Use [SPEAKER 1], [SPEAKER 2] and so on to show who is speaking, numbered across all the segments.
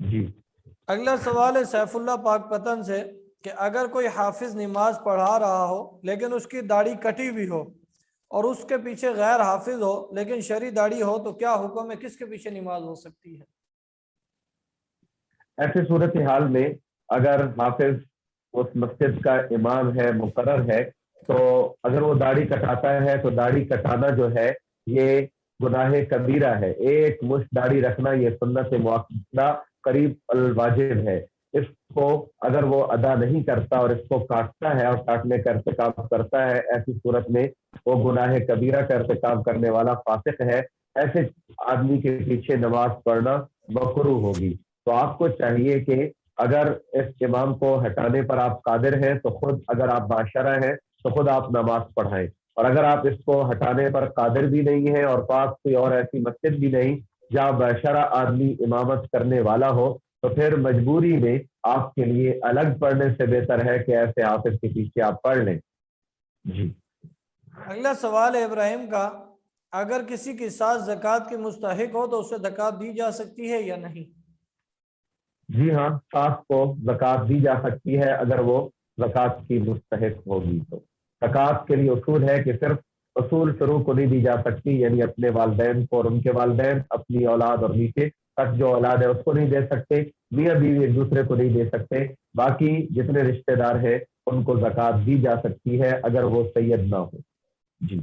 [SPEAKER 1] جی
[SPEAKER 2] اگلا سوال ہے سیف اللہ پاک پتن سے کہ اگر کوئی حافظ نماز پڑھا رہا ہو لیکن اس کی داڑھی کٹی ہوئی ہو اور اس کے پیچھے غیر حافظ ہو لیکن شرعی داڑھی ہو تو کیا حکم ہے، کس کے پیچھے نماز ہو سکتی ہے؟
[SPEAKER 1] ایسے صورتحال میں اگر حافظ اس مسجد کا امام ہے، مقرر ہے، تو اگر وہ داڑھی کٹاتا ہے تو داڑھی کٹانا جو ہے یہ گناہ کبیرہ ہے۔ ایک مشت داڑھی رکھنا یہ سنت مؤکدہ قریب الواجب ہے۔ اس کو اگر وہ ادا نہیں کرتا اور اس کو کاٹتا ہے اور کاٹنے کا ارتکاب کرتا ہے، ایسی صورت میں وہ گناہ کبیرہ کا ارتکاب کرنے والا فاسق ہے۔ ایسے آدمی کے پیچھے نماز پڑھنا مکروہ ہوگی۔ تو آپ کو چاہیے کہ اگر اس امام کو ہٹانے پر آپ قادر ہیں تو خود، اگر آپ باشرہ ہیں تو خود آپ نماز پڑھائیں، اور اگر آپ اس کو ہٹانے پر قادر بھی نہیں ہیں اور پاس کوئی اور ایسی مسجد بھی نہیں جہاں باشرہ آدمی امامت کرنے والا ہو، تو پھر مجبوری میں آپ کے لیے الگ پڑھنے سے بہتر ہے کہ ایسے حافظ کے پیچھے آپ پڑھ لیں۔ جی
[SPEAKER 2] اگلا سوال ہے ابراہیم کا، اگر کسی کی ساس زکوٰۃ کی مستحق ہو تو اسے زکوٰۃ دی جا سکتی ہے یا نہیں؟
[SPEAKER 1] جی ہاں، ساس کو زکوٰۃ دی جا سکتی ہے اگر وہ زکوٰۃ کی مستحق ہوگی تو۔ زکوٰۃ کے لیے اصول ہے کہ صرف اصول فروع کو نہیں دی جا سکتی، یعنی اپنے والدین کو اور ان کے والدین، اپنی اولاد اور نیچے تک جو اولاد ہے اس کو نہیں دے سکتے، میاں بیوی ایک دوسرے کو نہیں دے سکتے، باقی جتنے رشتہ دار ہیں ان کو زکوٰۃ دی جا سکتی ہے اگر وہ سید نہ ہو۔ جی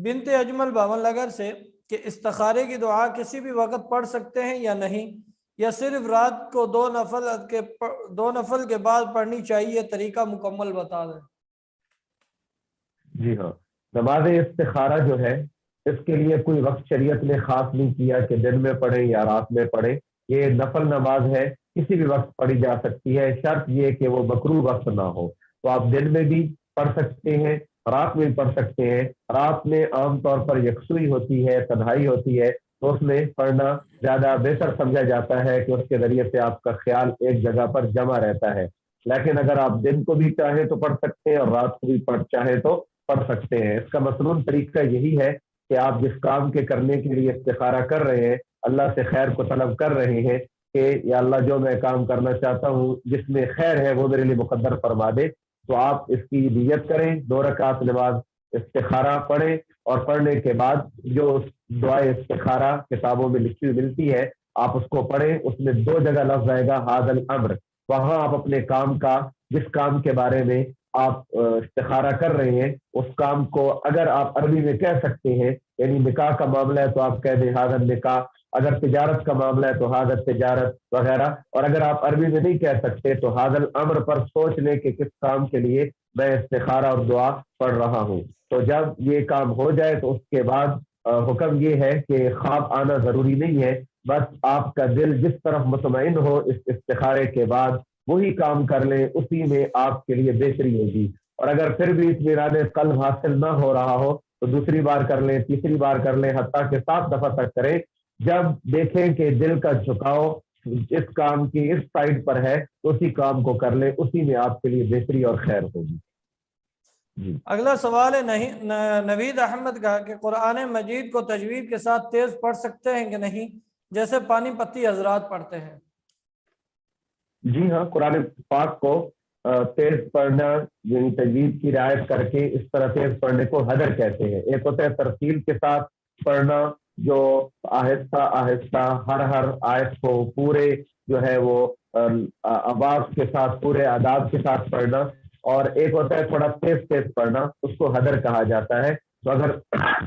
[SPEAKER 2] بنت اجمل باون لگر سے کہ استخارے کی دعا کسی بھی وقت پڑھ سکتے ہیں یا نہیں، یا صرف رات کو دو نفل کے بعد پڑھنی چاہیے؟ طریقہ مکمل بتا دیں۔
[SPEAKER 1] جی ہاں، نماز استخارہ جو ہے اس کے لیے کوئی وقت شریعت نے خاص نہیں کیا کہ دن میں پڑھیں یا رات میں پڑھیں، یہ نفل نماز ہے، کسی بھی وقت پڑھی جا سکتی ہے، شرط یہ کہ وہ مکروہ وقت نہ ہو۔ تو آپ دن میں بھی پڑھ سکتے ہیں، رات میں بھی پڑھ سکتے ہیں۔ رات میں عام طور پر یکسوئی ہوتی ہے، تنہائی ہوتی ہے، تو اس میں پڑھنا زیادہ بہتر سمجھا جاتا ہے کہ اس کے ذریعے سے آپ کا خیال ایک جگہ پر جمع رہتا ہے۔ لیکن اگر آپ دن کو بھی چاہیں تو پڑھ سکتے ہیں اور رات کو بھی چاہیں تو پڑھ سکتے ہیں۔ اس کا مصنون طریقہ یہی ہے کہ آپ جس کام کے کرنے کے لیے استخارہ کر رہے ہیں، اللہ سے خیر کو طلب کر رہے ہیں کہ یا اللہ جو میں کام کرنا چاہتا ہوں جس میں خیر ہے وہ میرے لیے مقدر فرما دے، تو آپ اس کی نیت کریں، 2 رکعت نماز استخارہ پڑھیں، اور پڑھنے کے بعد جو دعائے استخارہ کتابوں میں لکھی ہوئی ملتی ہے آپ اس کو پڑھیں۔ اس میں 2 جگہ لفظ آئے گا ھذا الامر، وہاں آپ اپنے کام کا، جس کام کے بارے میں آپ استخارہ کر رہے ہیں اس کام کو اگر آپ عربی میں کہہ سکتے ہیں، یعنی نکاح کا معاملہ ہے تو آپ کہہ دیں ھذا النکاح، اگر تجارت کا معاملہ ہے تو ھذا التجارت وغیرہ، اور اگر آپ عربی میں نہیں کہہ سکتے تو ھذا الامر پر سوچ لیں کہ کس کام کے لیے میں استخارہ اور دعا پڑھ رہا ہوں۔ تو جب یہ کام ہو جائے تو اس کے بعد حکم یہ ہے کہ خواب آنا ضروری نہیں ہے، بس آپ کا دل جس طرف مطمئن ہو اس استخارے کے بعد وہی کام کر لیں، اسی میں آپ کے لیے بہتری ہوگی۔ اور اگر پھر بھی اطمینان قلب حاصل نہ ہو رہا ہو تو دوسری بار کر لیں، تیسری بار کر لیں، حتیٰ کہ 7 دفعہ تک کریں۔ جب دیکھیں کہ دل کا جھکاؤ اس کام کی اس سائڈ پر ہے تو اسی کام کو کر لیں، اسی میں آپ کے لیے بہتری اور خیر ہوگی۔ جی
[SPEAKER 2] اگلا سوال ہے نوید احمد کا کہ قرآن مجید کو تجوید کے ساتھ تیز پڑھ سکتے ہیں کہ نہیں، جیسے پانی پتی حضرات پڑھتے ہیں؟
[SPEAKER 1] جی ہاں، قرآن پاک کو تیز پڑھنا یعنی تجوید کی رعایت کر کے اس طرح تیز پڑھنے کو حدر کہتے ہیں۔ ایک ہوتا ہے ترتیل کے ساتھ پڑھنا، جو آہستہ آہستہ ہر آیت کو پورے جو ہے وہ آواز کے ساتھ، پورے آداب کے ساتھ پڑھنا، اور ایک ہوتا ہے تھوڑا تیز پڑھنا، اس کو حدر کہا جاتا ہے۔ تو اگر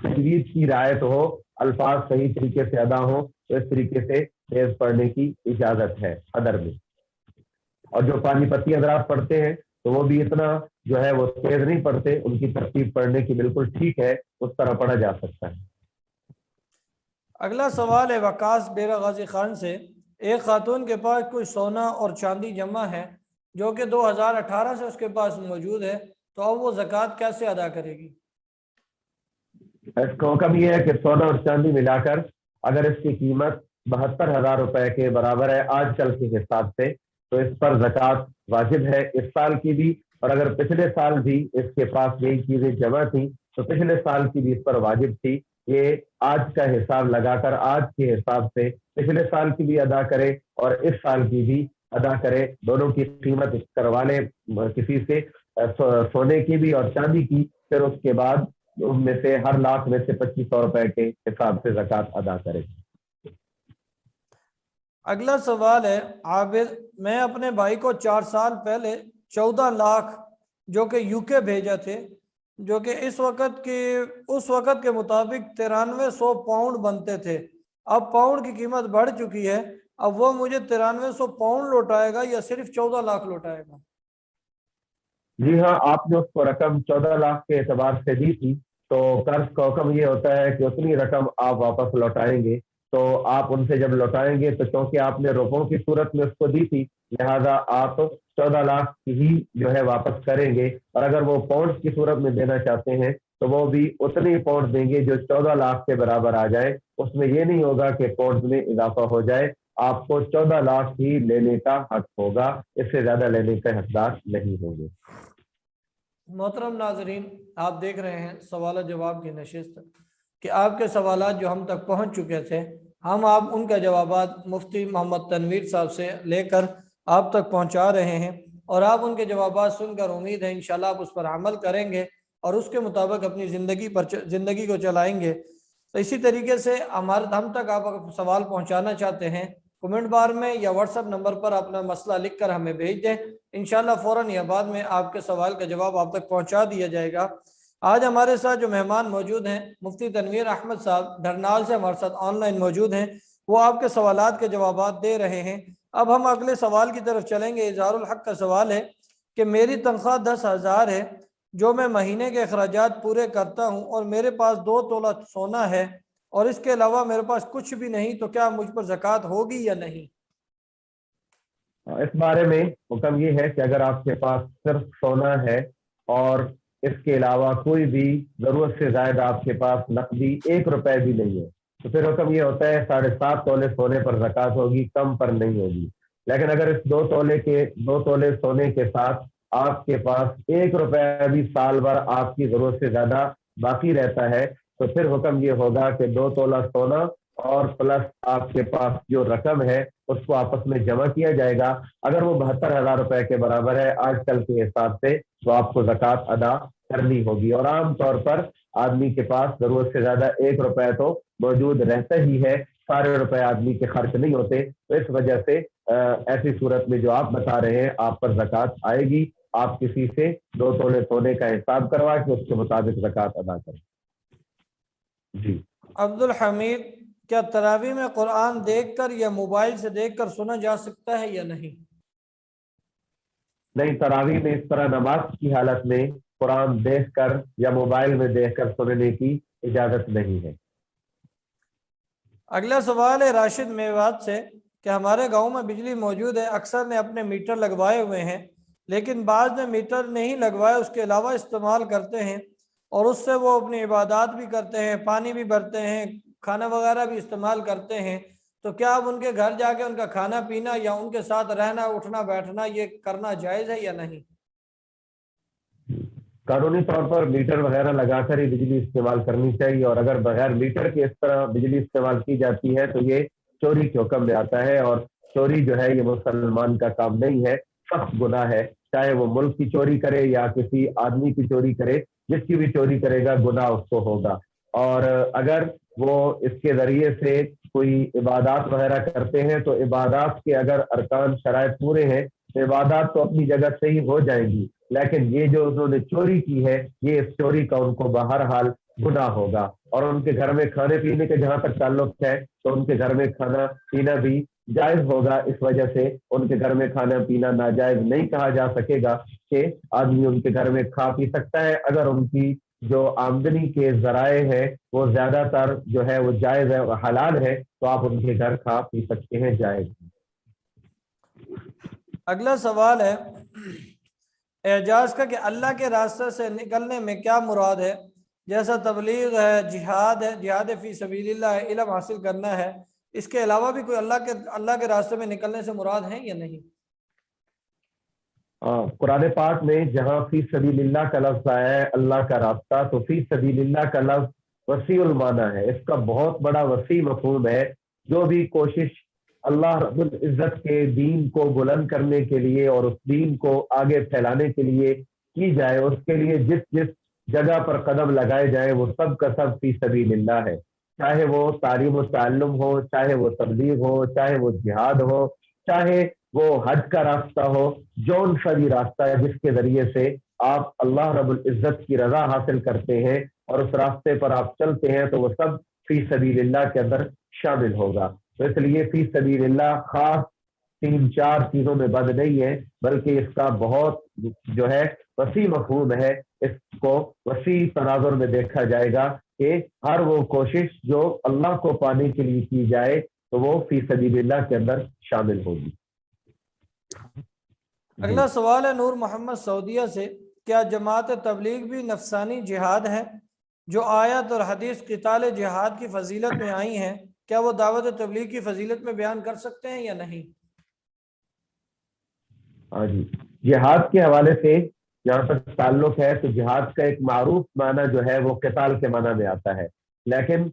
[SPEAKER 1] تجوید کی رعایت ہو، الفاظ صحیح طریقے سے ادا ہو تو اس طریقے سے تیز پڑھنے کی اجازت ہے حدر میں۔ اور جو پانی پتی حضرات پڑھتے ہیں تو وہ بھی اتنا جو ہے وہ تیز نہیں پڑھتے، ان کی ترتیب پڑھنے کی بالکل ٹھیک ہے، اس طرح پڑھا جا سکتا ہے۔
[SPEAKER 2] اگلا سوال ہے وقاص بیرا غازی خان سے، ایک خاتون کے پاس کوئی سونا اور چاندی جمع ہے جو کہ 2018 سے اس کے پاس موجود ہے، تو اب وہ زکوٰۃ کیسے ادا کرے گی؟
[SPEAKER 1] اس کا حکم یہ ہے کہ سونا اور چاندی ملا کر اگر اس کی قیمت 72,000 روپے کے برابر ہے آج کل کے حساب سے، تو اس پر زکوٰۃ واجب ہے، اس سال کی بھی، اور اگر پچھلے سال بھی اس کے پاس یہی چیزیں جمع تھیں تو پچھلے سال کی بھی اس پر واجب تھی۔ یہ آج کا حساب لگا کر آج کے حساب سے پچھلے سال کی بھی ادا کرے اور اس سال کی بھی ادا کرے، دونوں کی قیمت کروا لے کسی سے، سونے کی بھی اور چاندی کی، پھر اس کے بعد ان میں سے ہر لاکھ میں سے 2500 روپے کے حساب سے زکوٰۃ ادا کرے۔
[SPEAKER 2] اگلا سوال ہے عابد، میں اپنے بھائی کو 4 سال پہلے 14 لاکھ جو کہ یو کے بھیجا تھے، جو کہ اس وقت کے مطابق 9300 پاؤنڈ بنتے تھے۔ اب پاؤنڈ کی قیمت بڑھ چکی ہے، اب وہ مجھے 9300 پاؤنڈ لوٹائے گا یا صرف 14 لاکھ لوٹائے گا؟
[SPEAKER 1] جی ہاں، آپ نے اس کو رقم 14 لاکھ کے اعتبار سے دی تھی، تو قرض کا حکم یہ ہوتا ہے کہ اتنی رقم آپ واپس لوٹائیں گے۔ تو آپ ان سے جب لوٹائیں گے تو چونکہ آپ نے روپوں کی صورت میں اس کو دی تھی، لہذا آپ 14 لاکھ ہی جو ہے واپس کریں گے، اور اگر وہ پاؤنڈ کی صورت میں دینا چاہتے ہیں تو وہ بھی اتنی پاؤنڈ دیں گے جو 14 لاکھ کے برابر آ جائے۔ اس میں یہ نہیں ہوگا کہ پاؤنڈ میں اضافہ ہو جائے، آپ کو 14 لاکھ ہی لینے کا حق ہوگا، اس سے زیادہ لینے کا حقدار نہیں ہوں گے۔
[SPEAKER 2] محترم ناظرین، آپ دیکھ رہے ہیں سوال و جواب کی نشست کہ آپ کے سوالات جو ہم تک پہنچ چکے تھے، ہم آپ ان کا جوابات مفتی محمد تنویر صاحب سے لے کر آپ تک پہنچا رہے ہیں، اور آپ ان کے جوابات سن کر امید ہے انشاءاللہ آپ اس پر عمل کریں گے اور اس کے مطابق اپنی زندگی کو چلائیں گے۔ تو اسی طریقے سے ہم تک آپ سوال پہنچانا چاہتے ہیں، کمنٹ بار میں یا واٹس ایپ نمبر پر اپنا مسئلہ لکھ کر ہمیں بھیج دیں، انشاءاللہ فوراً یا بعد میں آپ کے سوال کا جواب آپ تک پہنچا دیا جائے گا۔ آج ہمارے ساتھ جو مہمان موجود ہیں، مفتی تنویر احمد صاحب ڈھرنال سے ہمارے ساتھ آن لائن موجود ہیں، وہ آپ کے سوالات کے جوابات دے رہے ہیں۔ اب ہم اگلے سوال کی طرف چلیں گے۔ اظہار الحق کا سوال ہے کہ میری تنخواہ 10,000 ہے جو میں مہینے کے اخراجات پورے کرتا ہوں، اور میرے پاس 2 تولہ سونا ہے اور اس کے علاوہ میرے پاس کچھ بھی نہیں، تو کیا مجھ پر زکوٰۃ ہوگی یا نہیں؟
[SPEAKER 1] اس بارے میں حکم یہ ہے کہ اگر آپ کے پاس صرف سونا ہے اور اس کے علاوہ کوئی بھی ضرورت سے زائد آپ کے پاس نقدی 1 روپے بھی نہیں ہے، تو پھر حکم یہ ہوتا ہے 7.5 تولے سونے پر زکوٰۃ ہوگی، کم پر نہیں ہوگی۔ لیکن اگر اس 2 تولے سونے کے ساتھ آپ کے پاس 1 روپے بھی سال بھر آپ کی ضرورت سے زیادہ باقی رہتا ہے، تو پھر حکم یہ ہوگا کہ 2 تولہ سونا اور پلس آپ کے پاس جو رقم ہے اس کو آپس میں جمع کیا جائے گا۔ اگر وہ 72,000 روپے کے برابر ہے آج کل کے حساب سے، تو آپ کو زکوٰۃ ادا کرنی ہوگی۔ اور عام طور پر آدمی کے پاس ضرورت سے زیادہ 1 روپے تو موجود رہتا ہی ہے، سارے روپے آدمی کے خرچ نہیں ہوتے، تو اس وجہ سے ایسی صورت میں جو آپ بتا رہے ہیں آپ پر زکوٰۃ آئے گی۔ آپ کسی سے 2 تولے سونے کا حساب کروا کے اس کے مطابق زکوٰۃ ادا کریں۔ جی
[SPEAKER 2] عبد الحمید، کیا تراویح میں قرآن دیکھ کر یا موبائل سے دیکھ کر سنا جا سکتا ہے یا نہیں؟
[SPEAKER 1] نہیں، تراویح میں اس طرح نماز کی حالت میں قرآن دیکھ کر یا موبائل میں دیکھ کر سننے کی اجازت نہیں ہے۔
[SPEAKER 2] اگلا سوال ہے راشد میوات سے کہ ہمارے گاؤں میں بجلی موجود ہے، اکثر نے اپنے میٹر لگوائے ہوئے ہیں، لیکن بعض نے میٹر نہیں لگوائے، اس کے علاوہ استعمال کرتے ہیں، اور اس سے وہ اپنی عبادات بھی کرتے ہیں، پانی بھی بھرتے ہیں، کھانا وغیرہ بھی استعمال کرتے ہیں، تو کیا اب ان کے گھر جا کے ان کا کھانا پینا یا ان کے ساتھ رہنا اٹھنا بیٹھنا یہ کرنا جائز ہے یا نہیں؟
[SPEAKER 1] قانونی طور پر میٹر وغیرہ لگا کر ہی بجلی استعمال کرنی چاہیے، اور اگر بغیر میٹر کے اس طرح بجلی استعمال کی جاتی ہے تو یہ چوری کے حکم میں آتا ہے، اور چوری جو ہے یہ مسلمان کا کام نہیں ہے، سخت گناہ ہے، چاہے وہ ملک کی چوری کرے یا کسی آدمی کی چوری کرے، جس کی بھی چوری کرے گا گناہ اس کو ہوگا۔ اور اگر وہ اس کے ذریعے سے کوئی عبادات وغیرہ کرتے ہیں تو عبادات کے اگر ارکان شرائط پورے ہیں تو عبادات تو اپنی جگہ سے ہی ہو جائیں گی، لیکن یہ جو انہوں نے چوری کی ہے یہ اس چوری کا ان کو بہرحال گناہ ہوگا۔ اور ان کے گھر میں کھانے پینے کے جہاں تک تعلق ہے تو ان کے گھر میں کھانا پینا بھی جائز ہوگا، اس وجہ سے ان کے گھر میں کھانا پینا ناجائز نہیں کہا جا سکے گا کہ آدمی ان کے گھر میں کھا پی سکتا ہے۔ اگر ان کی جو آمدنی کے ذرائع ہے وہ زیادہ تر جو ہے وہ جائز ہے اور حلال ہے تو آپ ان کے گھر کھا پی سکتے ہیں، جائز۔
[SPEAKER 2] اگلا سوال ہے اعجاز کا کہ اللہ کے راستے سے نکلنے میں کیا مراد ہے؟ جیسا تبلیغ ہے، جہاد فی سبیل اللہ ہے، علم حاصل کرنا ہے، اس کے علاوہ بھی کوئی اللہ کے راستے میں نکلنے سے مراد ہے یا نہیں؟
[SPEAKER 1] قرآن پاک میں جہاں فی سبیل اللہ کا لفظ آیا ہے اللہ کا راستہ، تو فی سبیل اللہ کا لفظ وسیع المعنی ہے، اس کا بہت بڑا وسیع مفہوم ہے۔ جو بھی کوشش اللہ رب العزت کے دین کو بلند کرنے کے لیے اور اس دین کو آگے پھیلانے کے لیے کی جائے، اس کے لیے جس جس جگہ پر قدم لگائے جائے وہ سب کا سب فی سبیل اللہ ہے، چاہے وہ تعلیم و تعلم ہو، چاہے وہ تبلیغ ہو، چاہے وہ جہاد ہو، چاہے وہ حج کا راستہ ہو، جون سا بھی راستہ ہے جس کے ذریعے سے آپ اللہ رب العزت کی رضا حاصل کرتے ہیں اور اس راستے پر آپ چلتے ہیں، تو وہ سب فی سبیل اللہ کے اندر شامل ہوگا۔ تو اس لیے فی سبیل اللہ خاص 3-4 چیزوں میں بند نہیں ہے، بلکہ اس کا بہت جو ہے وسیع مفہوم ہے۔ اس کو وسیع تناظر میں دیکھا جائے گا کہ ہر وہ کوشش جو اللہ کو پانے کے لیے کی جائے تو وہ فی سبیل اللہ کے اندر شامل ہوگی۔
[SPEAKER 2] اگلا سوال ہے نور محمد سعودیہ سے، کیا جماعت تبلیغ بھی نفسانی جہاد ہے؟ جو آیت اور حدیث قتال جہاد کی فضیلت میں آئی ہیں، کیا وہ دعوت تبلیغ کی فضیلت میں بیان کر سکتے ہیں یا نہیں؟
[SPEAKER 1] ہاں جی، جہاد کے حوالے سے جہاں تک تعلق ہے تو جہاد کا ایک معروف معنی جو ہے وہ قتال کے معنی میں آتا ہے، لیکن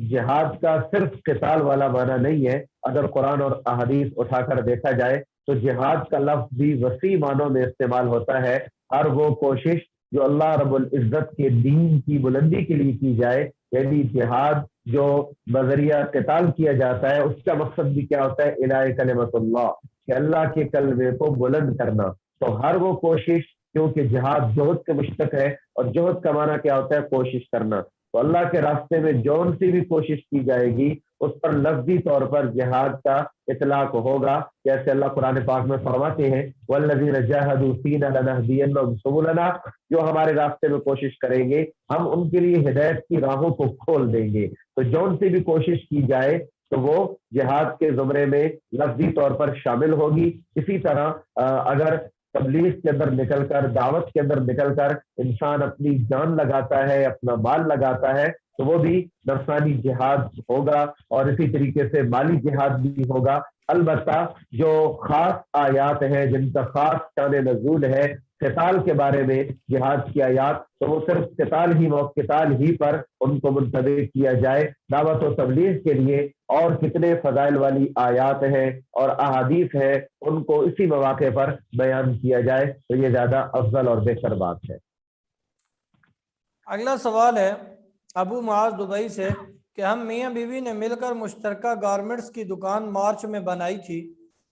[SPEAKER 1] جہاد کا صرف قتال والا معنی نہیں ہے۔ اگر قرآن اور احادیث اٹھا کر دیکھا جائے تو جہاد کا لفظ بھی وسیع معنوں میں استعمال ہوتا ہے۔ ہر وہ کوشش جو اللہ رب العزت کے دین کی بلندی کے لیے کی جائے، یعنی جہاد جو بذریعہ قتال کیا جاتا ہے اس کا مقصد بھی کیا ہوتا ہے؟ الہی کلمت اللہ، کہ اللہ کے کلمے کو بلند کرنا۔ تو ہر وہ کوشش، کیونکہ جہاد جہد کا مشتق ہے اور جہد کا معنی کیا ہوتا ہے؟ کوشش کرنا۔ تو اللہ کے راستے میں جون سی بھی کوشش کی جائے گی اس پر لفظی طور پر جہاد کا اطلاق ہوگا، جیسے اللہ قرآن پاک میں فرماتے ہیں والذین جاہدوا فینا لنہدینہم سبلنا، جو ہمارے راستے میں کوشش کریں گے ہم ان کے لیے ہدایت کی راہوں کو کھول دیں گے۔ تو جون سی بھی کوشش کی جائے تو وہ جہاد کے زمرے میں لفظی طور پر شامل ہوگی۔ اسی طرح اگر تبلیغ کے اندر نکل کر، دعوت کے اندر نکل کر انسان اپنی جان لگاتا ہے، اپنا مال لگاتا ہے، تو وہ بھی نفسانی جہاد ہوگا، اور اسی طریقے سے مالی جہاد بھی ہوگا۔ البتہ جو خاص آیات ہیں جن کا خاص شان نزول ہے قتال کے بارے میں، جہاد کی آیات، تو وہ صرف قتال ہی پر ان کو منتبہ کیا جائے۔ دعوت و تبلیغ کے لیے اور کتنے فضائل والی آیات ہیں اور احادیث ہیں، ان کو اسی مواقع پر بیان کیا جائے تو یہ زیادہ افضل اور بہتر بات ہے۔
[SPEAKER 2] اگلا سوال ہے ابو معاذ دبئی سے کہ ہم میاں بیوی نے مل کر مشترکہ گارمنٹس کی دکان مارچ میں بنائی تھی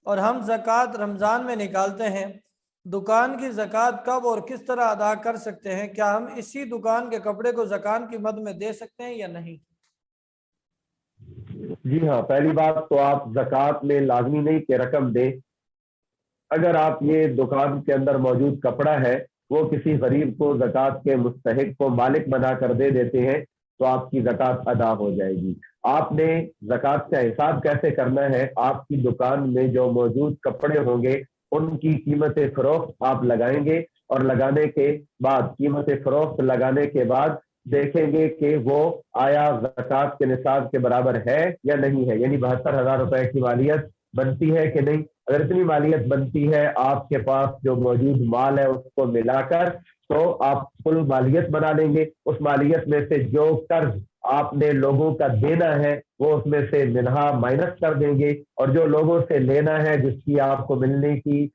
[SPEAKER 2] اور ہم زکوٰۃ رمضان میں نکالتے ہیں، دکان کی زکوٰۃ کب اور کس طرح ادا کر سکتے ہیں؟ کیا ہم اسی دکان کے کپڑے کو زکوٰۃ کی مد میں دے سکتے ہیں یا نہیں؟
[SPEAKER 1] جی ہاں، پہلی بات تو آپ زکوٰۃ میں لازمی نہیں کہ رقم دیں۔ اگر آپ یہ دکان کے اندر موجود کپڑا ہے وہ کسی غریب کو زکوٰۃ کے مستحق کو مالک بنا کر دے دیتے ہیں تو آپ کی زکوٰۃ ادا ہو جائے گی۔ آپ نے زکوٰۃ کا حساب کیسے کرنا ہے؟ آپ کی دکان میں جو موجود کپڑے ہوں گے ان کی قیمت فروخت آپ لگائیں گے، اور لگانے کے بعد قیمت فروخت لگانے کے بعد دیکھیں گے کہ وہ آیا زکوٰۃ کے نصاب کے برابر ہے یا نہیں ہے، یعنی 72,000 روپے کی مالیت بنتی ہے کہ نہیں۔ اگر اتنی مالیت بنتی ہے آپ کے پاس جو موجود مال ہے اس کو ملا کر، تو آپ کل مالیت بنا لیں گے۔ اس مالیت میں سے جو قرض آپ نے لوگوں کا دینا ہے وہ اس میں سے منہا مائنس کر دیں گے، اور جو لوگوں سے لینا ہے جس کی آپ کو ملنے کی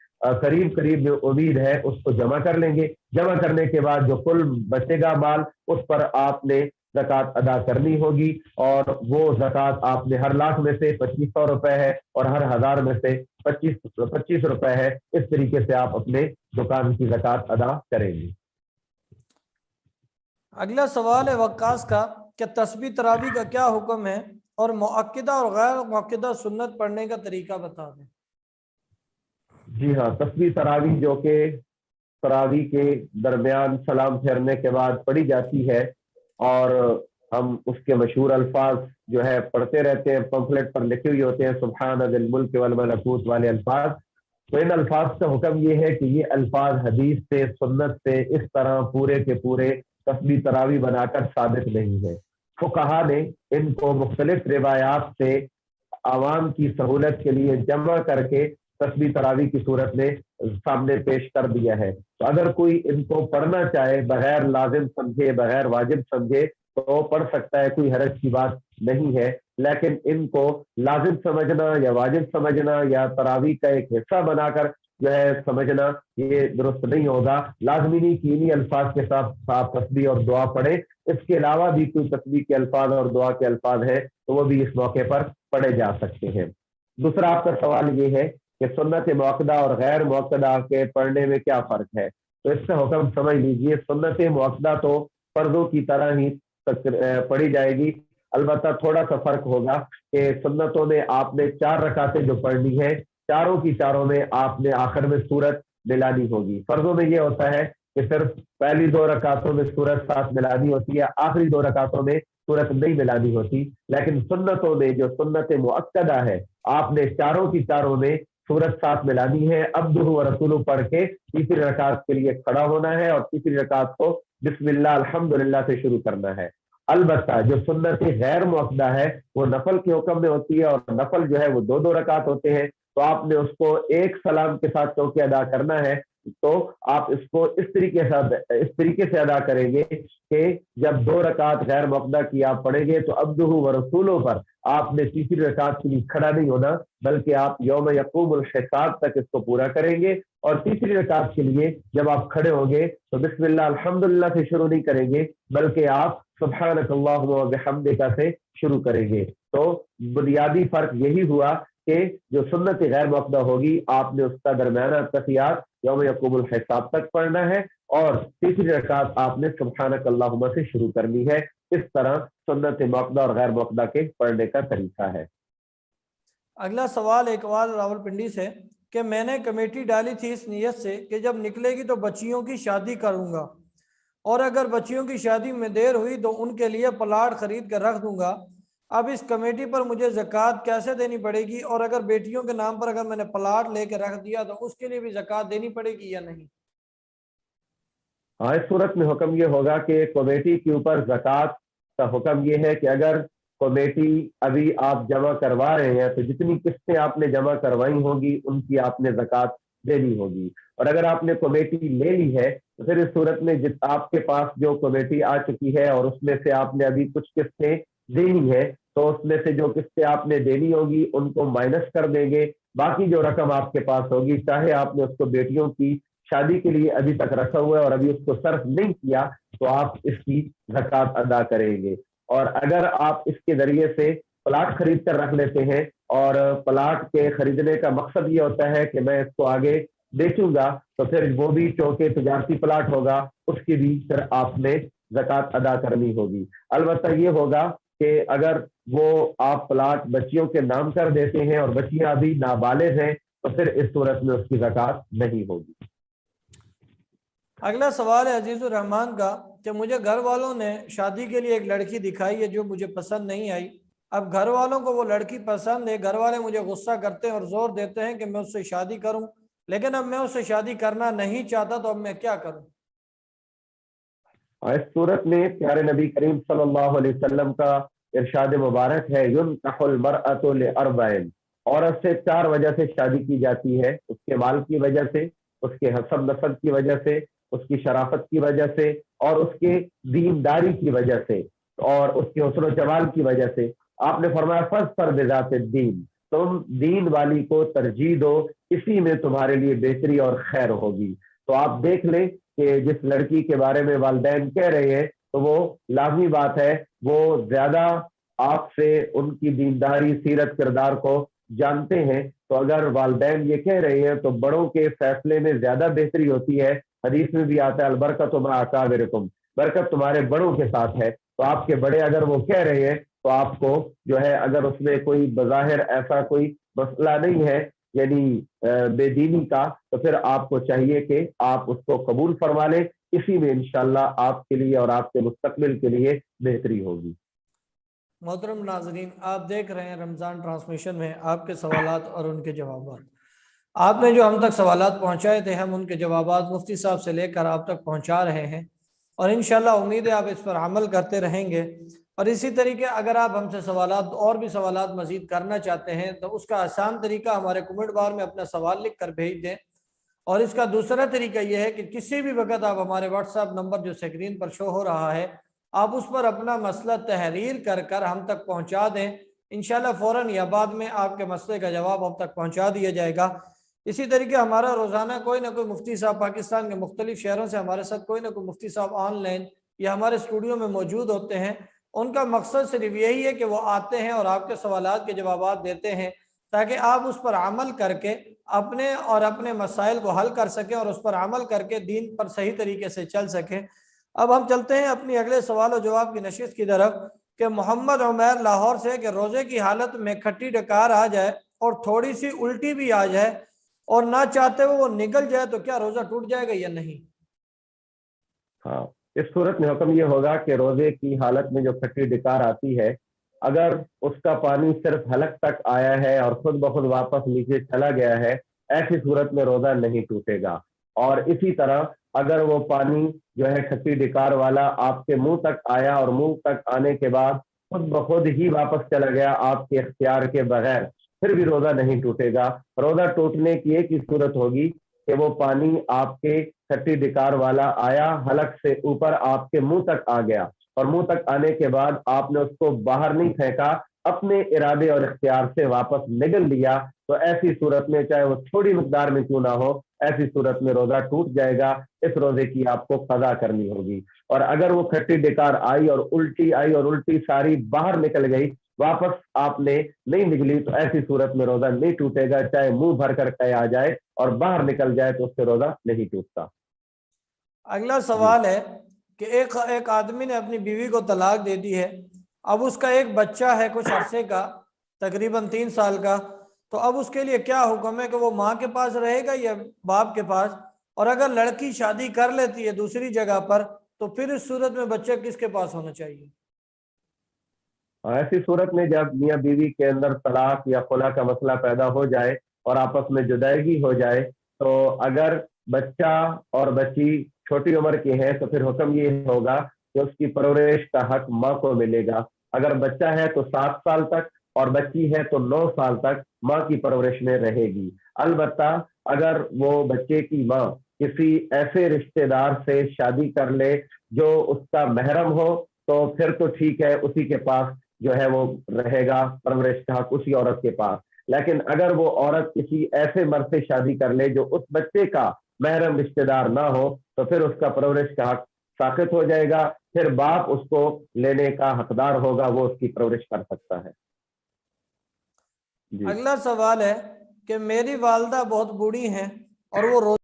[SPEAKER 1] قریب جو امید ہے اس کو جمع کر لیں گے۔ جمع کرنے کے بعد جو کل بچے گا مال اس پر آپ نے زکوٰۃ ادا کرنی ہوگی، اور وہ زکوٰۃ آپ نے ہر لاکھ میں سے 2500 روپے ہے اور ہر 1000 میں سے 25 روپے ہے۔ اس طریقے سے آپ اپنے دکان کی زکوٰۃ ادا کریں گے۔
[SPEAKER 2] اگلا سوال ہے وقاص کا کہ تسبیح تراویح کا کیا حکم ہے اور مؤکدہ اور غیر مؤکدہ سنت پڑھنے کا طریقہ بتا دیں۔
[SPEAKER 1] جی ہاں، تسبیح تراویح جو کہ تراویح کے درمیان سلام پھیرنے کے بعد پڑھی جاتی ہے، اور ہم اس کے مشہور الفاظ جو ہے پڑھتے رہتے ہیں، پمفلٹ پر لکھے ہوئے ہوتے ہیں سبحان ذی الملک والملکوت والے الفاظ۔ تو ان الفاظ کا حکم یہ ہے کہ یہ الفاظ حدیث سے، سنت سے اس طرح پورے کے پورے تسبیح تراویح بنا کر ثابت نہیں ہے۔ فقہا نے ان کو مختلف روایات سے عوام کی سہولت کے لیے جمع کر کے تسبیح تراویح کی صورت میں سامنے پیش کر دیا ہے۔ تو اگر کوئی ان کو پڑھنا چاہے بغیر لازم سمجھے، بغیر واجب سمجھے، تو پڑھ سکتا ہے، کوئی حرج کی بات نہیں ہے، لیکن ان کو لازم سمجھنا یا واجب سمجھنا یا تراویح کا ایک حصہ بنا کر جو ہے سمجھنا، یہ درست نہیں ہوگا۔ لازمی نہیں کہ انہی الفاظ کے ساتھ صاحب تسبیح اور دعا پڑھے، اس کے علاوہ بھی کوئی تسبیح کے الفاظ اور دعا کے الفاظ ہیں تو وہ بھی اس موقع پر پڑھے جا سکتے ہیں۔ دوسرا آپ کا سوال یہ ہے کہ سنت موقدہ اور غیر موقدہ کے پڑھنے میں کیا فرق ہے؟ تو اس کا حکم سمجھ لیجئے، سنت موقدہ تو فرضوں کی طرح ہی پڑھی جائے گی، البتہ تھوڑا سا فرق ہوگا کہ سنتوں میں آپ نے 4 رکعتیں جو پڑھنی ہے، چاروں کی چاروں میں آپ نے آخر میں سورت ملانی ہوگی۔ فرضوں میں یہ ہوتا ہے کہ صرف پہلی 2 رکعتوں میں سورت ساتھ ملانی ہوتی ہے، آخری 2 رکعتوں میں سورت نہیں ملانی ہوتی، لیکن سنتوں میں جو سنت مؤکدہ ہے آپ نے چاروں کی چاروں میں سورت ساتھ ملانی ہے۔ عبدہ و رسولہ پڑھ کے تیسری رکعت کے لیے کھڑا ہونا ہے اور تیسری رکعت کو بسم اللہ الحمدللہ سے شروع کرنا ہے۔ البتہ جو سنت غیر مؤکدہ ہے وہ نفل کے حکم میں ہوتی ہے، اور نفل جو ہے وہ 2 رکعت ہوتے ہیں، تو آپ نے اس کو ایک سلام کے ساتھ چونکہ ادا کرنا ہے، تو آپ اس کو اس طریقے سے ادا کریں گے کہ جب 2 رکعت غیر مؤکدہ کی آپ پڑھیں گے تو عبدہ و رسولوں پر آپ نے تیسری رکعت کے لیے کھڑا نہیں ہونا، بلکہ آپ یوم یقوم الحساب تک اس کو پورا کریں گے، اور تیسری رکعت کے لیے جب آپ کھڑے ہوں گے تو بسم اللہ الحمدللہ سے شروع نہیں کریں گے، بلکہ آپ سبحانک اللہم و بحمدک سے شروع کریں گے۔ تو بنیادی فرق یہی ہوا کہ جو سنت غیر مؤکدہ ہوگی آپ نے اس کا درمیانہ تحیات یوم یقوم الحساب تک پڑھنا ہے، اور تیسری رکعت آپ نے سبحانک اللہم سے شروع کرنی ہے۔ اس طرح سنت مؤکدہ اور غیر مؤکدہ کے پڑھنے کا طریقہ ہے۔
[SPEAKER 2] اگلا سوال اقبال راولپنڈی سے کہ میں نے کمیٹی ڈالی تھی اس نیت سے کہ جب نکلے گی تو بچیوں کی شادی کروں گا، اور اگر بچیوں کی شادی میں دیر ہوئی تو ان کے لیے پلاٹ خرید کر رکھ دوں گا۔ اب اس کمیٹی پر مجھے زکوٰۃ کیسے دینی پڑے گی، اور اگر بیٹیوں کے نام پر اگر میں نے پلاٹ لے کے رکھ دیا تو اس کے لیے بھی زکوٰۃ دینی پڑے گی یا نہیں؟
[SPEAKER 1] ہاں، اس صورت میں حکم یہ ہوگا کہ کمیٹی کے اوپر زکوٰۃ کا حکم یہ ہے کہ اگر کمیٹی ابھی آپ جمع کروا رہے ہیں تو جتنی قسطیں آپ نے جمع کروائی ہوں گی ان کی آپ نے زکوٰۃ دینی ہوگی، اور اگر آپ نے کمیٹی لے لی ہے تو پھر اس صورت میں آپ کے پاس جو کمیٹی آ چکی ہے اور اس میں سے آپ نے ابھی کچھ قسطیں دینی ہے، تو اس میں سے جو قسطیں آپ نے دینی ہوگی ان کو مائنس کر دیں گے، باقی جو رقم آپ کے پاس ہوگی، چاہے آپ نے اس کو بیٹیوں کی شادی کے لیے ابھی تک رکھا ہوا ہے اور ابھی اس کو صرف نہیں کیا، تو آپ اس کی زکوٰۃ ادا کریں گے۔ اور اگر آپ اس کے ذریعے سے پلاٹ خرید کر رکھ لیتے ہیں، اور پلاٹ کے خریدنے کا مقصد یہ ہوتا ہے کہ میں اس کو آگے بیچوں گا، تو پھر وہ بھی چونکہ تجارتی پلاٹ ہوگا، اس کی بھی پھر آپ نے زکوٰۃ ادا کرنی ہوگی۔ البتہ یہ ہوگا کہ اگر وہ آپ پلاٹ بچیوں کے نام کر دیتے ہیں اور بچیاں ابھی نابالغ ہیں تو پھر اس صورت میں اس کی زکوٰۃ نہیں ہوگی۔
[SPEAKER 2] اگلا سوال ہے عزیز الرحمان کا کہ مجھے گھر والوں نے شادی کے لیے ایک لڑکی دکھائی ہے جو مجھے پسند نہیں آئی۔ اب گھر والوں کو وہ لڑکی پسند ہے، گھر والے مجھے غصہ کرتے ہیں اور زور دیتے ہیں کہ میں اس سے شادی کروں، لیکن اب میں اس سے شادی کرنا نہیں چاہتا، تو اب میں کیا کروں؟
[SPEAKER 1] اس صورت میں پیارے نبی کریم صلی اللہ علیہ وسلم کا ارشاد مبارک ہے، ينكح المرأة لأربع، عورت سے 4 وجہ سے شادی کی جاتی ہے، اس کے مال کی وجہ سے، اس کے حسب نسب کی وجہ سے، اس کی شرافت کی وجہ سے، اور اس کے دینداری کی وجہ سے، اور اس کے حسن و جمال کی وجہ سے۔ آپ نے فرمایا فاظفر بذات الدین، تم دین والی کو ترجیح دو، اسی میں تمہارے لیے بہتری اور خیر ہوگی۔ تو آپ دیکھ لیں کہ جس لڑکی کے بارے میں والدین کہہ رہے ہیں تو وہ لازمی بات ہے وہ زیادہ آپ سے ان کی دینداری سیرت کردار کو جانتے ہیں، تو اگر والدین یہ کہہ رہے ہیں تو بڑوں کے فیصلے میں زیادہ بہتری ہوتی ہے۔ حدیث میں بھی آتا ہے البرکت مع اکابرکم، برکت تمہارے بڑوں کے ساتھ ہے۔ تو آپ کے بڑے اگر وہ کہہ رہے ہیں تو آپ کو جو ہے، اگر اس میں کوئی بظاہر ایسا کوئی مسئلہ نہیں ہے یعنی بے دینی کا، تو پھر آپ کو چاہیے کہ آپ اس کو قبول فرما لیں، اسی میں انشاءاللہ آپ کے لیے اور آپ کے مستقبل کے لیے بہتری ہوگی۔
[SPEAKER 2] محترم ناظرین، آپ دیکھ رہے ہیں رمضان ٹرانسمیشن میں آپ کے سوالات اور ان کے جوابات۔ آپ نے جو ہم تک سوالات پہنچائے تھے، ہم ان کے جوابات مفتی صاحب سے لے کر آپ تک پہنچا رہے ہیں، اور انشاءاللہ امید ہے آپ اس پر عمل کرتے رہیں گے۔ اور اسی طریقے اگر آپ ہم سے سوالات اور بھی سوالات مزید کرنا چاہتے ہیں تو اس کا آسان طریقہ ہمارے کمنٹ بار میں اپنا سوال لکھ کر بھیج دیں، اور اس کا دوسرا طریقہ یہ ہے کہ کسی بھی وقت آپ ہمارے واٹس ایپ نمبر جو اسکرین پر شو ہو رہا ہے آپ اس پر اپنا مسئلہ تحریر کر کر ہم تک پہنچا دیں، انشاءاللہ فوراً یا بعد میں آپ کے مسئلے کا جواب ہم تک پہنچا دیا جائے گا۔ اسی طریقے ہمارا روزانہ کوئی نہ کوئی مفتی صاحب پاکستان کے مختلف شہروں سے ہمارے ساتھ کوئی نہ کوئی مفتی صاحب آن لائن یا ہمارے اسٹوڈیو میں موجود ہوتے ہیں۔ ان کا مقصد صرف یہی ہے کہ وہ آتے ہیں اور آپ کے سوالات کے جوابات دیتے ہیں، تاکہ آپ اس پر عمل کر کے اپنے اور اپنے مسائل کو حل کر سکیں اور اس پر عمل کر کے دین پر صحیح طریقے سے چل سکیں۔ اب ہم چلتے ہیں اپنی اگلے سوال و جواب کی نشست کی طرف کہ محمد عمیر لاہور سے کہ روزے کی حالت میں کھٹی ڈکار آ جائے اور تھوڑی سی الٹی بھی آ جائے اور نہ چاہتے ہوئے وہ نگل جائے تو کیا روزہ ٹوٹ جائے گا یا نہیں؟
[SPEAKER 1] ہاں، اس صورت میں حکم یہ ہوگا کہ روزے کی حالت میں جو کھٹی ڈکار آتی ہے، اگر اس کا پانی صرف حلق تک آیا ہے اور خود بخود واپس نیچے چلا گیا ہے، ایسی صورت میں روزہ نہیں ٹوٹے گا۔ اور اسی طرح اگر وہ پانی جو ہے کھٹی ڈکار والا آپ کے منہ تک آیا اور منہ تک آنے کے بعد خود بخود ہی واپس چلا گیا آپ کے اختیار کے بغیر، پھر بھی روزہ نہیں ٹوٹے گا۔ روزہ ٹوٹنے کی ایک ہی صورت ہوگی کہ وہ پانی آپ کے کھٹی ڈکار والا آیا، حلق سے اوپر آپ کے منہ تک آ گیا، اور منہ تک آنے کے بعد آپ نے اس کو باہر نہیں پھینکا، اپنے ارادے اور اختیار سے واپس نگل لیا، تو ایسی صورت میں چاہے وہ تھوڑی مقدار میں کیوں نہ ہو، ایسی صورت میں روزہ ٹوٹ جائے گا۔ اس روزے کی آپ کو قضا کرنی ہوگی۔ اور اگر وہ کھٹی ڈکار آئی اور الٹی ساری باہر نکل گئی، واپس آپ نے نہیں نکلی، تو ایسی صورت میں روزہ نہیں ٹوٹے گا، چاہے منہ بھر کر کے آ جائے اور باہر نکل جائے تو اس سے روزہ نہیں ٹوٹتا۔
[SPEAKER 2] اگلا
[SPEAKER 1] جی
[SPEAKER 2] سوال ہے کہ ایک آدمی نے اپنی بیوی کو طلاق دے دی ہے، اب اس کا ایک بچہ ہے کچھ عرصے کا، تقریباً 3 سال کا، تو اب اس کے لیے کیا حکم ہے کہ وہ ماں کے پاس رہے گا یا باپ کے پاس؟ اور اگر لڑکی شادی کر لیتی ہے دوسری جگہ پر تو پھر اس صورت میں بچہ کس کے پاس ہونا چاہیے؟
[SPEAKER 1] ایسی صورت میں جب میاں بیوی کے اندر طلاق یا خلا کا مسئلہ پیدا ہو جائے اور آپس میں جدائیگی ہو جائے، تو اگر بچہ اور بچی چھوٹی عمر کے ہیں تو پھر حکم یہ ہوگا کہ اس کی پرورش کا حق ماں کو ملے گا۔ اگر بچہ ہے تو 7 سال تک اور بچی ہے تو 9 سال تک ماں کی پرورش میں رہے گی۔ البتہ اگر وہ بچے کی ماں کسی ایسے رشتہ دار سے شادی کر لے جو اس کا محرم ہو، تو پھر تو ٹھیک ہے، اسی کے پاس جو ہے وہ رہے گا، پرورش کا حق اسی عورت کے پاس۔ لیکن اگر وہ عورت کسی ایسے مرد سے شادی کر لے جو اس بچے کا محرم رشتہ دار نہ ہو، تو پھر اس کا پرورش کا حق ساقط ہو جائے گا، پھر باپ اس کو لینے کا حقدار ہوگا، وہ اس کی پرورش کر سکتا ہے۔ جی
[SPEAKER 2] اگلا سوال ہے کہ میری والدہ بہت بوڑھی ہیں اور وہ